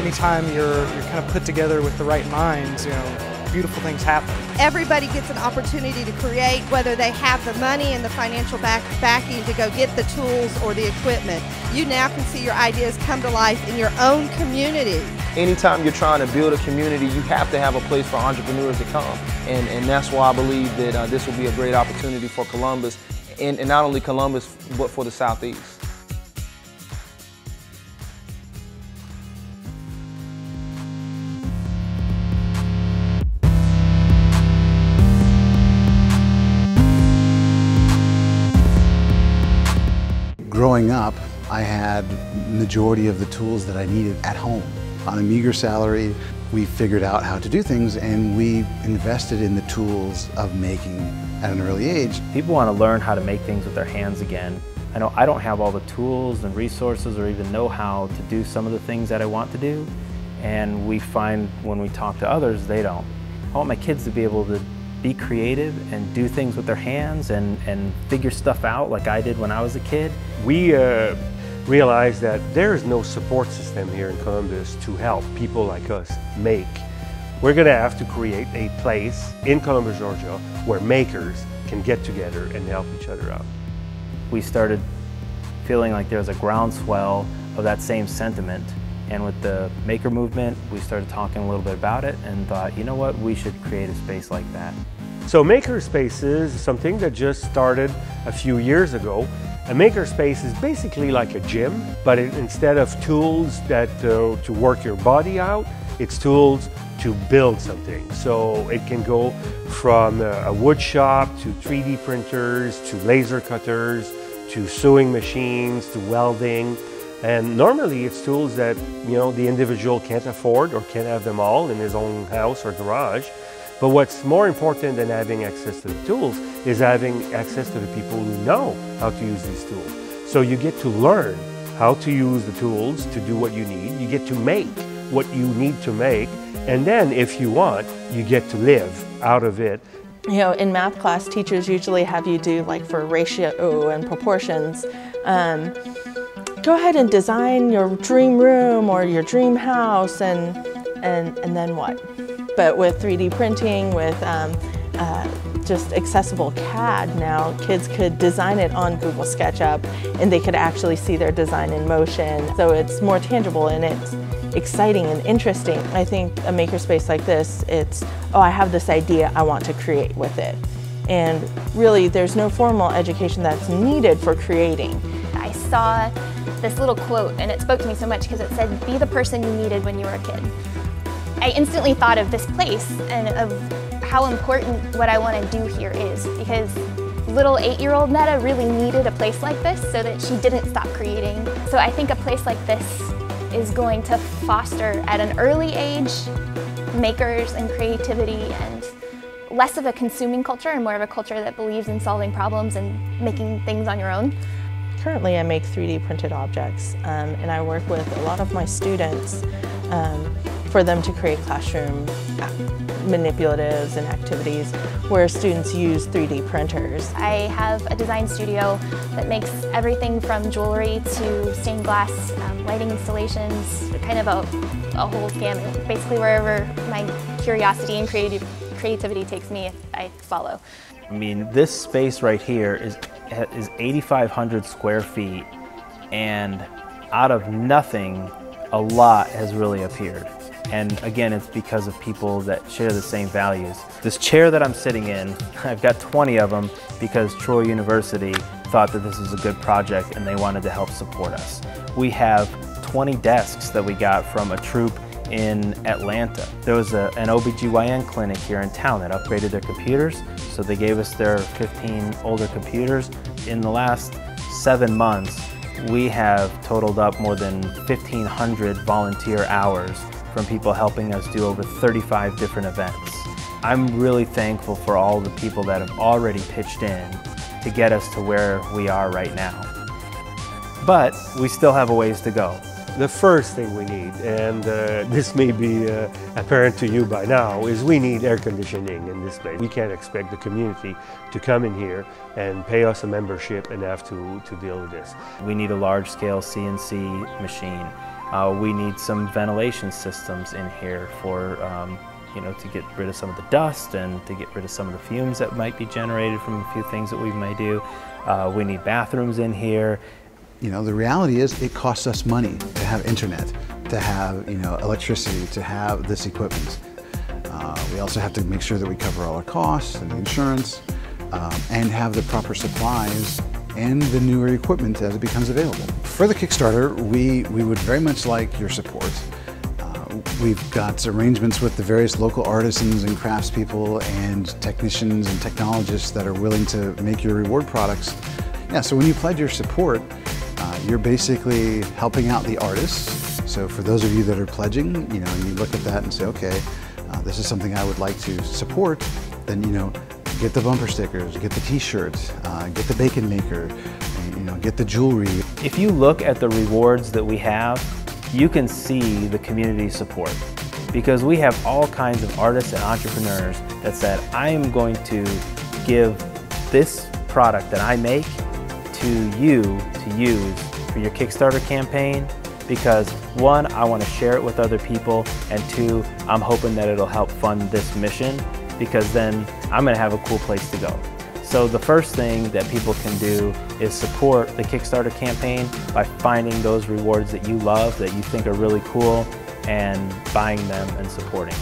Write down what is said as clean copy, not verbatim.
anytime you're kind of put together with the right minds, beautiful things happen. Everybody gets an opportunity to create, whether they have the money and the financial backing to go get the tools or the equipment. You now can see your ideas come to life in your own community. Anytime you're trying to build a community, you have to have a place for entrepreneurs to come. And that's why I believe that this will be a great opportunity for Columbus, and not only Columbus, but for the Southeast. Growing up, I had the majority of the tools that I needed at home. On a meager salary, we figured out how to do things, and we invested in the tools of making at an early age. People want to learn how to make things with their hands again. I know I don't have all the tools and resources or even know how to do some of the things that I want to do, and we find when we talk to others, they don't. I want my kids to be able to be creative and do things with their hands and figure stuff out like I did when I was a kid. We realized that there is no support system here in Columbus to help people like us make. We're going to have to create a place in Columbus, Georgia, where makers can get together and help each other out. We started feeling like there was a groundswell of that same sentiment. And with the maker movement, we started talking a little bit about it and thought, you know what, we should create a space like that. So makerspace is something that just started a few years ago. A makerspace is basically like a gym, but instead of tools that to work your body out, it's tools to build something. So it can go from a wood shop to 3D printers, to laser cutters, to sewing machines, to welding. And normally it's tools that the individual can't afford or can't have them all in his own house or garage. But what's more important than having access to the tools is having access to the people who know how to use these tools. So you get to learn how to use the tools to do what you need. You get to make what you need to make. And then if you want, you get to live out of it. In math class, teachers usually have you do, like, for ratio and proportions, go ahead and design your dream room or your dream house, and then what? But with 3D printing, with just accessible CAD now, kids could design it on Google SketchUp and they could actually see their design in motion. So it's more tangible and it's exciting and interesting. I think a makerspace like this, it's, oh, I have this idea, I want to create with it. And really, there's no formal education that's needed for creating. I saw this little quote and it spoke to me so much because it said, be the person you needed when you were a kid. I instantly thought of this place and of how important what I want to do here is, because little 8-year-old Netta really needed a place like this so that she didn't stop creating. So I think a place like this is going to foster at an early age makers and creativity, and less of a consuming culture and more of a culture that believes in solving problems and making things on your own. Currently I make 3D printed objects, and I work with a lot of my students for them to create classroom manipulatives and activities where students use 3D printers. I have a design studio that makes everything from jewelry to stained glass, lighting installations, kind of a whole gamut. Basically wherever my curiosity and creativity takes me, I follow. I mean, this space right here is 8,500 square feet, and out of nothing, a lot has really appeared. And again, it's because of people that share the same values. This chair that I'm sitting in, I've got 20 of them because Troy University thought that this was a good project and they wanted to help support us. We have 20 desks that we got from a troupe in Atlanta. There was an OBGYN clinic here in town that upgraded their computers, so they gave us their 15 older computers. In the last 7 months, we have totaled up more than 1,500 volunteer hours from people helping us do over 35 different events. I'm really thankful for all the people that have already pitched in to get us to where we are right now. But we still have a ways to go. The first thing we need, and this may be apparent to you by now, is we need air conditioning in this place. We can't expect the community to come in here and pay us a membership and have to deal with this. We need a large-scale CNC machine. We need some ventilation systems in here for, you know, to get rid of some of the dust and to get rid of some of the fumes that might be generated from a few things that we may do. We need bathrooms in here. You know, the reality is it costs us money to have internet, to have, you know, electricity, to have this equipment. We also have to make sure that we cover all our costs and the insurance, and have the proper supplies and the newer equipment as it becomes available. For the Kickstarter, we would very much like your support. We've got arrangements with the various local artisans and craftspeople and technicians and technologists that are willing to make your reward products. Yeah, so when you pledge your support, you're basically helping out the artists. So for those of you that are pledging, you know, and you look at that and say, okay, this is something I would like to support, then, you know, get the bumper stickers, get the t-shirts, get the bacon maker, and, you know, get the jewelry. If you look at the rewards that we have, you can see the community support, because we have all kinds of artists and entrepreneurs that said, I am going to give this product that I make to you to use for your Kickstarter campaign, because one, I want to share it with other people, and two, I'm hoping that it'll help fund this mission, because then I'm going to have a cool place to go. So the first thing that people can do is support the Kickstarter campaign by finding those rewards that you love, that you think are really cool, and buying them and supporting.